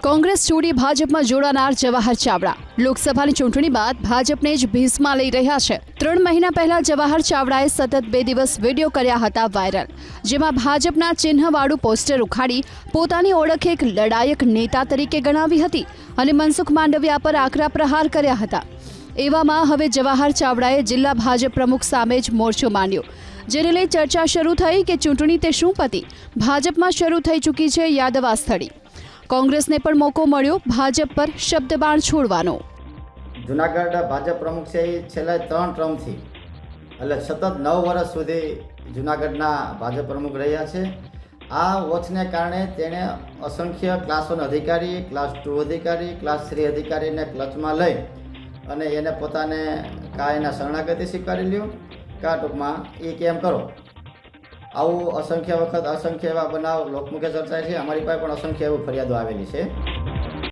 કોંગ્રેસ છોડી ભાજપમાં જોડાનાર જવાહર ચાવડા લોકસભાની ચૂંટણી બાદ ભાજપને જ ભીસમાં લઈ રહ્યા છે। 3 મહિના પહેલા જવાહર ચાવડાએ સતત 2 દિવસ વિડીયો કર્યા હતા વાયરલ, જેમાં ભાજપના ચિહ્નવાળું પોસ્ટર ઉખાડી પોતાની ઓળખ એક લડાયક નેતા તરીકે ગણાવી હતી અને મનસુખ માંડવિયા પર આકરા પ્રહાર કર્યા હતા। એવામાં હવે જવાહર ચાવડાએ જિલ્લા ભાજપ પ્રમુખ સામે જ મોરચો માંડ્યો, જેને લઈ ચર્ચા શરૂ થઈ કે ચૂંટણી તે શું પતી, ભાજપમાં શરૂ થઈ ચૂકી છે યાદવાસ્થળી। કોંગ્રેસને પણ મોકો મળ્યો ભાજપ પર શબ્દબાણ છોડવાનો। જુનાગઢ ભાજપ પ્રમુખ છે એ છેલ્લા 3 ટર્મથી એટલે સતત 9 વર્ષ સુધી જુનાગઢના ભાજપ પ્રમુખ રહ્યા છે। આ વોચને કારણે તેણે અસંખ્ય ક્લાસ 1 અધિકારી, ક્લાસ 2 અધિકારી, ક્લાસ 3 અધિકારીને ક્લચમાં લઈ અને એને પોતાને એના શરણાગતિ સ્વીકારી લ્યો કાં ટૂંકમાં એ કેમ કરો। આવું અસંખ્ય વખત અસંખ્ય એવા બનાવ લોકમુખે ચર્ચાય છે। અમારી પાસે પણ અસંખ્ય એવી ફરિયાદો આવેલી છે।